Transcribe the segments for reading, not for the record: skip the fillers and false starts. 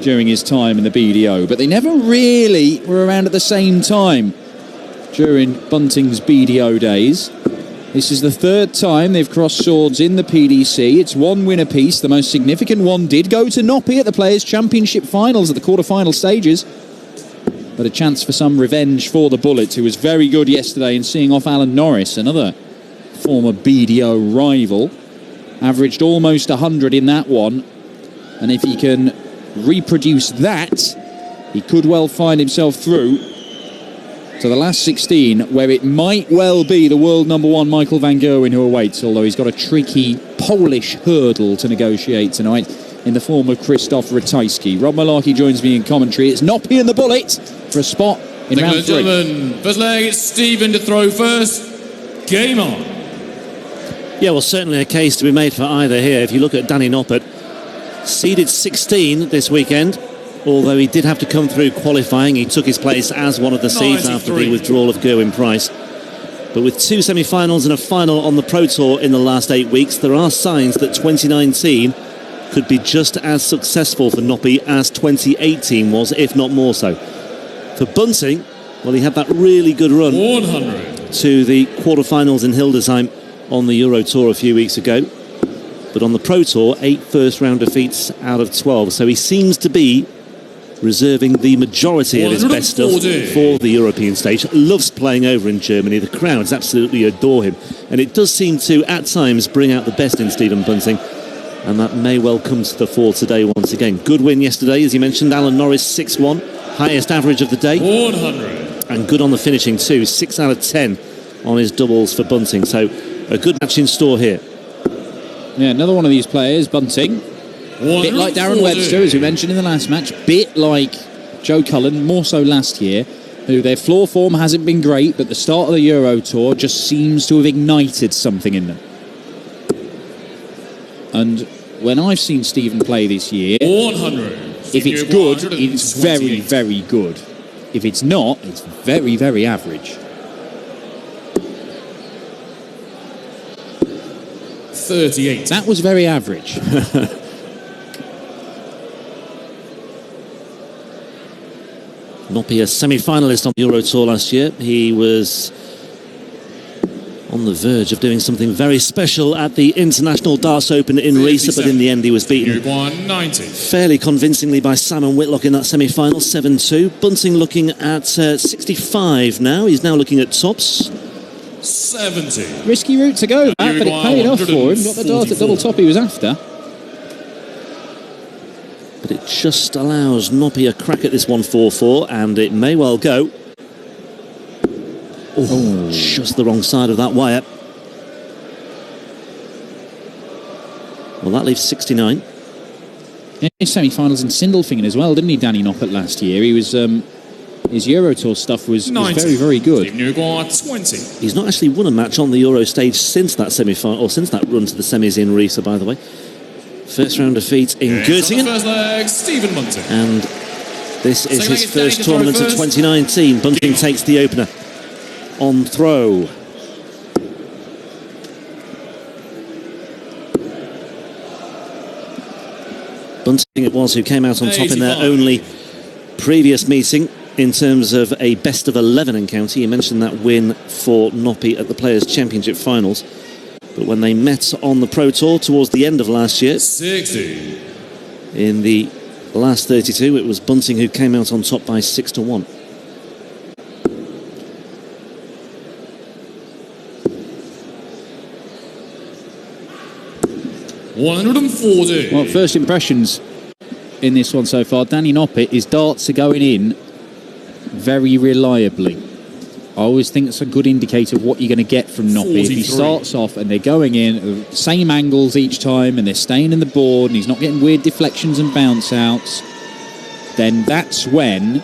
during his time in the BDO, but they never really were around at the same time during Bunting's BDO days. This is the third time they've crossed swords in the PDC. It's one win apiece. The most significant one did go to Noppert at the Players' Championship Finals at the quarter-final stages. But a chance for some revenge for the Bullets, who was very good yesterday in seeing off Alan Norris, another former BDO rival. Averaged almost 100 in that one. And if he can reproduce that, he could well find himself through to the last 16, where it might well be the world number one Michael van Gerwen who awaits, although he's got a tricky Polish hurdle to negotiate tonight in the form of Krzysztof Ratajski. Rob Malarkey joins me in commentary. It's Noppert and the Bullets for a spot in round 3. Gentlemen, first leg, it's Stephen to throw first. Game on. Yeah, well, certainly a case to be made for either here. If you look at Danny Noppert, seeded 16 this weekend, although he did have to come through qualifying. He took his place as one of the seeds after the withdrawal of Gerwyn Price. But with 2 semi-finals and a final on the Pro Tour in the last 8 weeks, there are signs that 2019 could be just as successful for Noppert as 2018 was, if not more so. For Bunting, well, he had that really good run 100 to the quarterfinals in Hildesheim on the Euro Tour a few weeks ago. But on the Pro Tour, 8 first-round defeats out of 12. So he seems to be reserving the majority of his best stuff for the European stage. Loves playing over in Germany. The crowds absolutely adore him. And it does seem to, at times, bring out the best in Stephen Bunting. And that may well come to the fore today once again. Good win yesterday, as you mentioned. Alan Norris, 6-1. Highest average of the day. 100. And good on the finishing too. 6 out of 10 on his doubles for Bunting. So a good match in store here. Yeah, another one of these players, Bunting. A bit like Darren Webster, as we mentioned in the last match. Bit like Joe Cullen, more so last year, who their floor form hasn't been great, but the start of the Euro Tour just seems to have ignited something in them. And when I've seen Stephen play this year, 100. If it's good, it's very, very good. If it's not, it's very, very average. 38. That was very average. Noppert, a semi-finalist on the Euro Tour last year. He was on the verge of doing something very special at the International Darts Open in Riesa, but in the end he was beaten fairly convincingly by Simon Whitlock in that semi-final, 7-2. Bunting looking at 65 now. He's now looking at tops. 70. Risky route to go, that, but it paid off for him. Got the dart at double top he was after. But it just allows Noppert a crack at this 1-4-4, and it may well go. Oh, just the wrong side of that wire. Well, that leaves 69. Yeah, his semi-finals in Sindelfingen as well, didn't he, Danny Noppert, last year? He was his Euro Tour stuff was very, very good. 20. He's not actually won a match on the Euro stage since that semi-final, or since that run to the semis in Riesa, by the way. First round defeat in Göttingen. First leg, Stephen Bunting. And this is his first tournament of 2019. Bunting takes the opener on throw. Bunting it was who came out on top in their only previous meeting in terms of a best of 11 encounter. You mentioned that win for Noppert at the Players' Championship Finals. But when they met on the Pro Tour towards the end of last year, 60. in the last 32, it was Bunting who came out on top by 6-1. Well, first impressions in this one so far, Danny Noppert, his darts are going in very reliably. I always think it's a good indicator of what you're going to get from Noppert. If he starts off and they're going in the same angles each time and they're staying in the board and he's not getting weird deflections and bounce outs, then that's when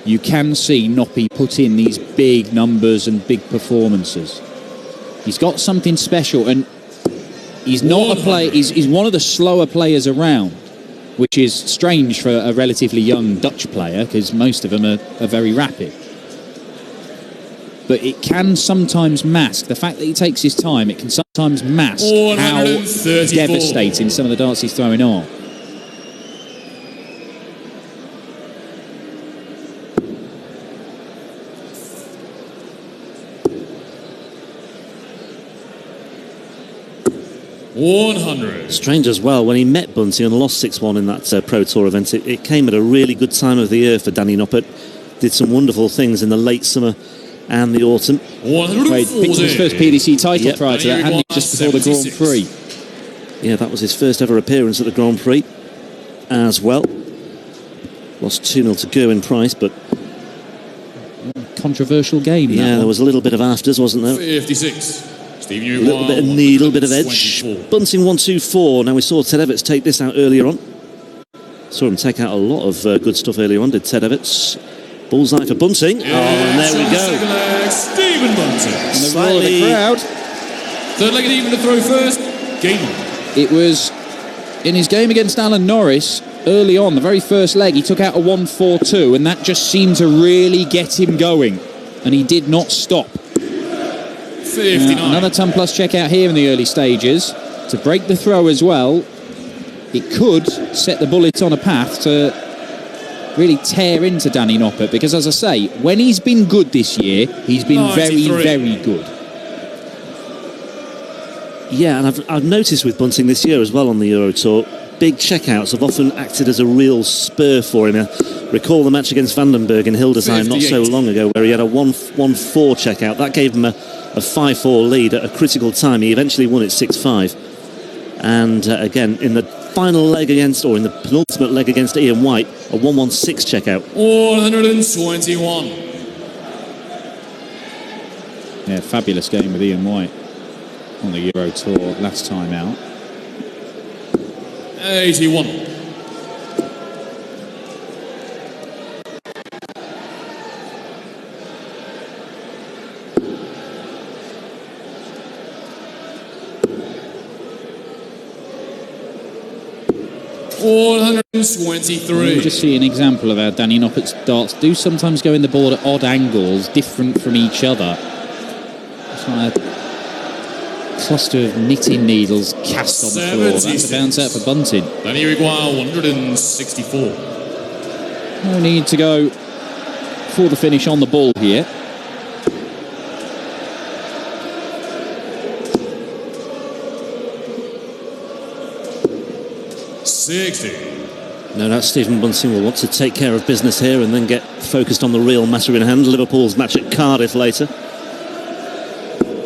you can see Noppert put in these big numbers and big performances. He's got something special, and he's not a player. He's one of the slower players around, which is strange for a relatively young Dutch player because most of them are very rapid. But it can sometimes mask the fact that he takes his time. It can sometimes mask how devastating some of the darts he's throwing are. 100. Strange as well, when he met Bunting and lost 6-1 in that Pro Tour event, it came at a really good time of the year for Danny Noppert. Did some wonderful things in the late summer and the autumn. 140. Picked up his first PDC title Yep. prior to that, hadn't he, just before the Grand 76. Prix. Yeah, that was his first ever appearance at the Grand Prix as well. Lost 2-0 to Gerwyn Price, but Controversial game, that yeah, one. there was a little bit of afters, wasn't there? 56. Steve A little bit of knee, a little bit of edge. Bunting 1-2-4. Now we saw Ted Everts take this out earlier on. Saw him take out a lot of good stuff earlier on, did Ted Everts. Bullseye for Bunting. Yeah, and there we go. second leg, Stephen Bunting. And the roar of the crowd. Third leg even to throw first. Game on. It was in his game against Alan Norris early on, the very first leg, he took out a 1-4-2, and that just seemed to really get him going, and he did not stop. 59. Another 10 plus check out here in the early stages to break the throw as well. It could set the bullet on a path to really tear into Danny Noppert, because as I say, when he's been good this year, he's been 93. very, very good. Yeah, and I've noticed with Bunting this year as well on the Euro Tour, big checkouts have often acted as a real spur for him. I recall the match against Vandenberg in Hildesheim not so long ago, where he had a 1-4 checkout. That gave him a 5-4 lead at a critical time. He eventually won it 6-5. And again, in the final leg against, or in the penultimate leg against Ian White, a 1-1-6 checkout. 121. Yeah, fabulous game with Ian White on the Euro Tour last time out. 81. You just see an example of how Danny Noppert's darts do sometimes go in the board at odd angles, different from each other. It's like a cluster of knitting needles cast on the floor. That's a bounce out for Bunting. Then you require 164. No need to go for the finish on the ball here. No doubt Stephen Bunting will want to take care of business here and then get focused on the real matter in hand. Liverpool's match at Cardiff later.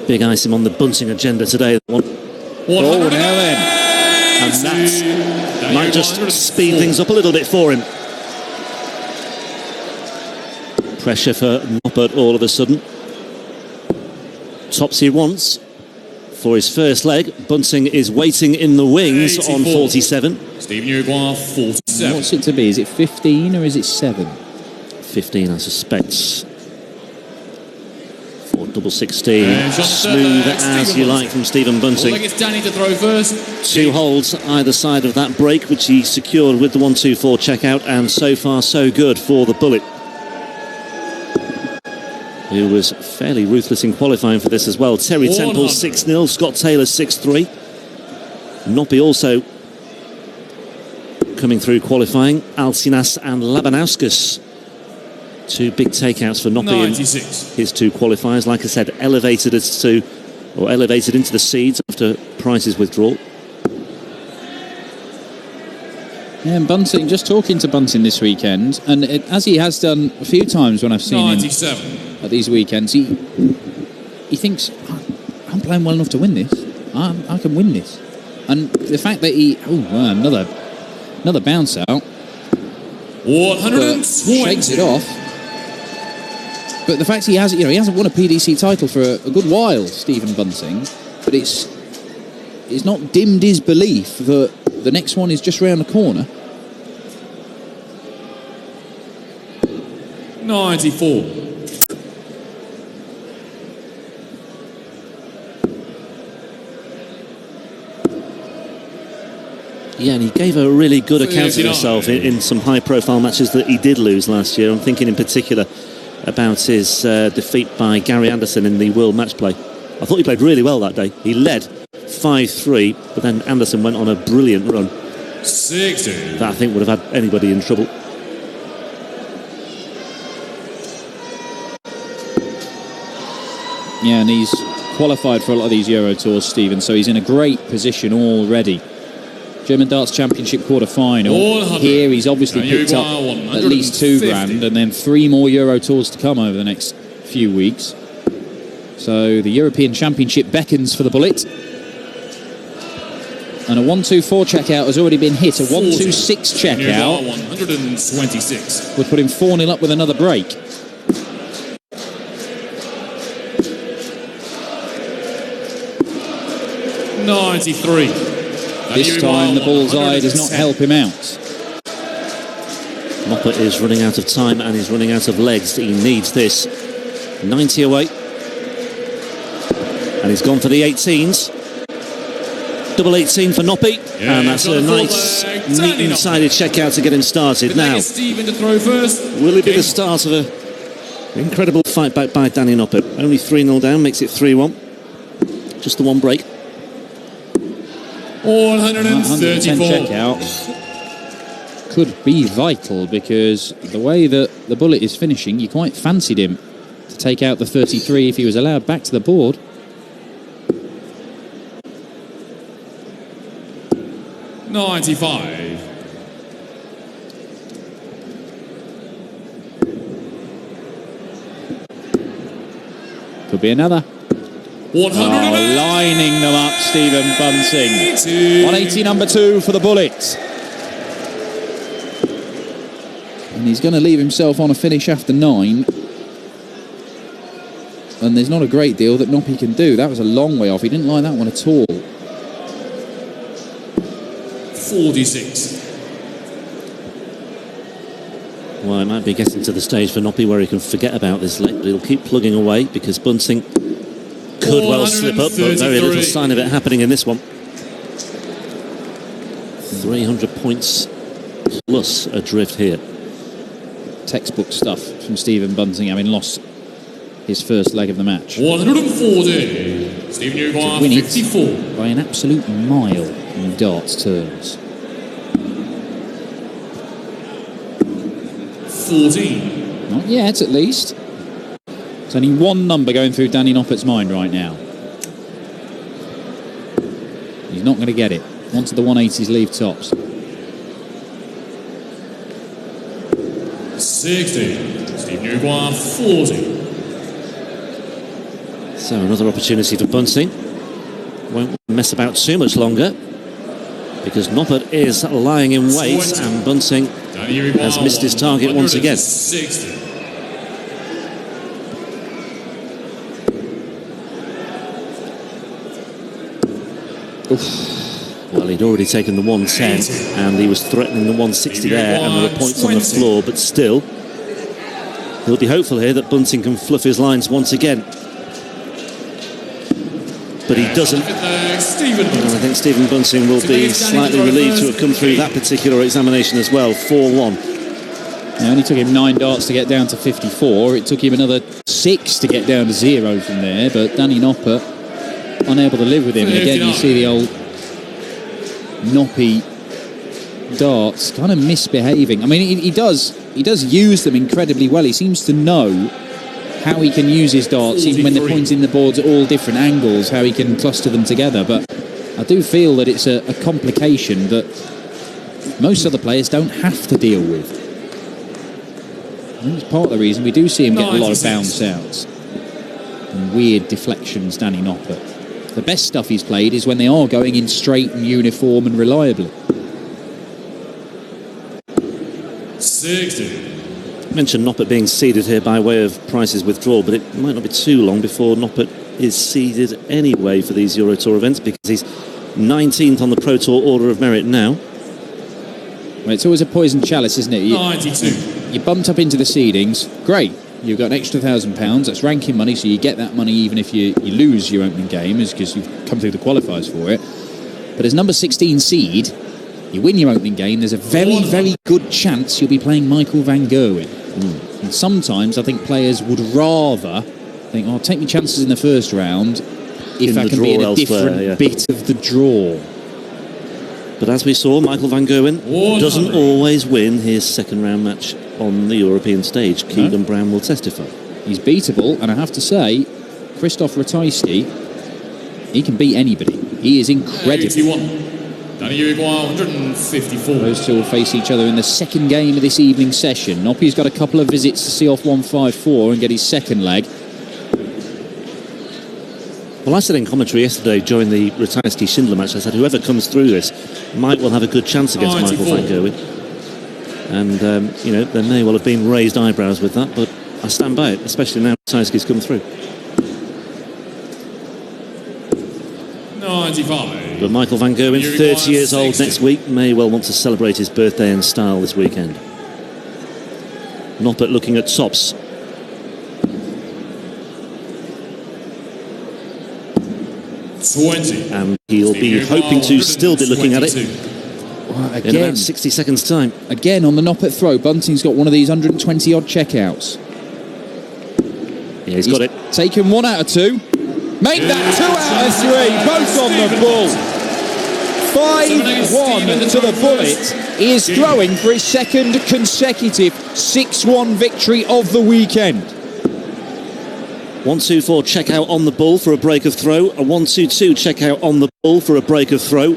Big item on the Bunting agenda today. Oh, now then. And that might just speed things up a little bit for him. Pressure for Noppert all of a sudden. Tops he wants for his first leg. Bunting is waiting in the wings 84. on 47. Stephen Uruguay 47. What's it to be? Is it 15 or is it 7? 15, I suspect. For double 16. And John Smooth Stephen, as Stephen you Bunting. like from Stephen I Bunting. think it's Danny to throw first. 2 holds either side of that break, which he secured with the 1-2-4 checkout, and so far so good for the Bullet, who was fairly ruthless in qualifying for this as well. Terry Temple 6-0, Scott Taylor 6-3. Noppi also coming through qualifying. Alcinas and Labanauskas. 2 big takeouts for Noppi in 96. his 2 qualifiers. Like I said, elevated into the seeds after Price's withdrawal. Yeah, and Bunting, just talking to Bunting this weekend, and as he has done a few times when I've seen 97. him at these weekends, he thinks, I'm playing well enough to win this. I can win this. And the fact that another bounce out, 120. shakes it off. But the fact he hasn't won a PDC title for a good while, Stephen Bunting, but it's not dimmed his belief that the next one is just round the corner. 94. Yeah, and he gave a really good account of 39. himself in some high-profile matches that he did lose last year. I'm thinking in particular about his defeat by Gary Anderson in the World Match Play. I thought he played really well that day. He led 5-3, but then Anderson went on a brilliant run 60. that I think would have had anybody in trouble. Yeah, and he's qualified for a lot of these Euro Tours, Stephen, so he's in a great position already. German Darts Championship quarter-final. Here he's obviously picked up at least $2,000 and then 3 more Euro Tours to come over the next few weeks. So the European Championship beckons for the bullet. And a 1-2-4 checkout has already been hit. A 1-2-6 checkout 126 would put him 4-0 up with another break. $93. This time the bullseye does not help him out. Noppert is running out of time and he's running out of legs. He needs this. 90 away. And he's gone for the 18s. Double 18 for Noppert. Yeah, and that's a nice, neat inside checkout to get him started. Now, Stephen to throw first. will it be the start of an incredible fight back by Danny Noppert? Only 3-0 down, makes it 3-1. Just the one break. 134. checkout could be vital, because the way that the bullet is finishing, you quite fancied him to take out the 33 if he was allowed back to the board. $95. Could be another. 100. Lining them up, Stephen Bunting. 180 number 2 for the bullet. And he's going to leave himself on a finish after 9. And there's not a great deal that Noppert can do. That was a long way off. He didn't like that one at all. 46. Well, it might be getting to the stage for Noppert where he can forget about this leg, but he'll keep plugging away because Bunting could well slip up, but very little sign of it happening in this one. 300 points plus adrift here. Textbook stuff from Stephen Bunting, having lost his first leg of the match. 140. Stephen Newgarden, Win it 54. by an absolute mile in darts terms. 14. Not yet, at least. There's only one number going through Danny Noppert's mind right now. He's not going to get it. Onto the 180s leave tops. 60. Steve Newgarden, 40. So another opportunity for Bunting. Won't mess about too much longer because Noppert is lying in wait 20. and Bunting has missed his target once again. 60. Well, he'd already taken the 110 and he was threatening the 160 there, and there were points on the floor, but still he'll be hopeful here that Bunting can fluff his lines once again. But he doesn't. And I think Stephen Bunting will be slightly relieved to have come through that particular examination as well. 4-1. It only took him 9 darts to get down to 54. It took him another 6 to get down to 0 from there. But Danny Noppert unable to live with him. And again, you see the old Noppy darts kind of misbehaving. I mean, he does use them incredibly well. He seems to know how he can use his darts, even when they're pointing the boards at all different angles, how he can cluster them together. But I do feel that it's a complication that most other players don't have to deal with. I think it's part of the reason we do see him get a lot of bounce outs and weird deflections, Danny Noppert. The best stuff he's played is when they are going in straight and uniform and reliably. 60. Mentioned Noppert being seeded here by way of Price's withdrawal, but it might not be too long before Noppert is seeded anyway for these Euro Tour events, because he's 19th on the Pro Tour Order of Merit now. Well, it's always a poison chalice, isn't it? 92. You bumped up into the seedings, great. You've got an extra £1,000. That's ranking money, so you get that money even if you lose your opening game, is because you've come through the qualifiers for it. But as number 16 seed, you win your opening game, there's a very, very good chance you'll be playing Michael van Gerwen. And sometimes I think players would rather think, oh, take me chances in the first round if I can be in a different bit of the draw. But as we saw, Michael van Gerwen doesn't always win his second round match on the European stage. Keegan Brown will testify. He's beatable, and I have to say, Christoph Ratajski He can beat anybody. He is incredible. 81. Danny Uruguay, 154. Those two will face each other in the second game of this evening's session. Noppy's got a couple of visits to see off 154 and get his second leg. Well, I said in commentary yesterday during the Ratajski Schindler match, I said whoever comes through this might well have a good chance against 94. Michael van Gerwen. And, you know, there may well have been raised eyebrows with that, but I stand by it, especially now Ratajski's come through. 95. But Michael van Gerwen, 30 years old next week, may well want to celebrate his birthday in style this weekend. Noppert looking at tops. And he'll be hoping to still be looking at it in about 60 seconds' time. Again, on the Noppert throw, Bunting's got one of these 120-odd checkouts. Yeah, he's got it. Taken 1 out of 2. Make that 2 out of 3, both on the ball. 5-1 to the bullet. He is throwing for his second consecutive 6-1 victory of the weekend. 1-2-4 check out on the ball for a break of throw. A 1-2-2 check out on the ball for a break of throw.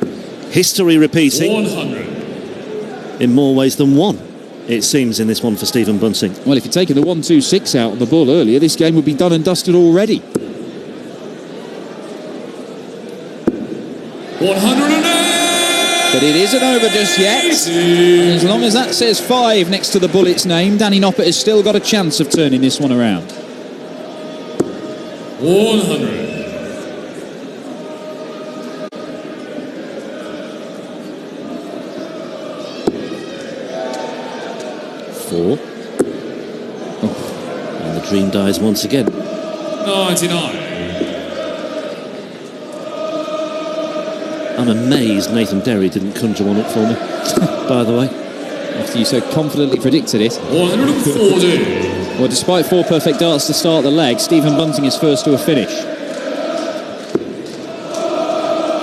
History repeating 100. in more ways than one, it seems, in this one for Stephen Bunting. Well, if you'd taken the 1-2-6 out on the ball earlier, this game would be done and dusted already. 108. But it isn't over just yet. And as long as that says 5 next to the bullet's name, Danny Noppert has still got a chance of turning this one around. 100. Four. Oh. And the dream dies once again. 99. I'm amazed Nathan Derry didn't conjure one up for me, by the way. After you so confidently predicted it. 140. Well, despite 4 perfect darts to start the leg, Stephen Bunting is first to a finish.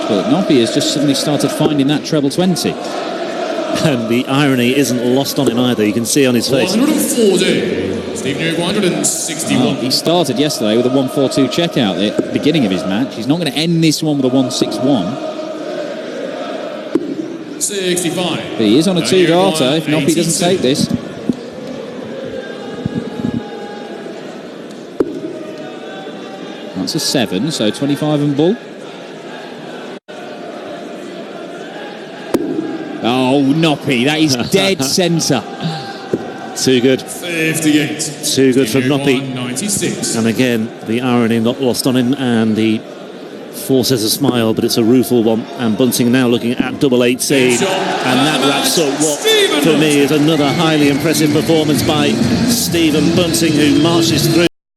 But Noppy has just suddenly started finding that treble 20. And the irony isn't lost on him either, you can see on his face. 140. Stephen Uruguay, 161. He started yesterday with a 1-4-2 checkout at the beginning of his match. He's not going to end this one with a 1-6-1. 65. But he is on a 2-darter if Noppy doesn't take this. That's a 7, so 25 and bull. Oh, Noppy, that is dead centre. Too good. 58. Too good from Noppy. 96. And again, the irony not lost on him, and he forces a smile, but it's a rueful one. And Bunting now looking at double 18. And that wraps up what, for me, is another highly impressive performance by Stephen Bunting, who marches through.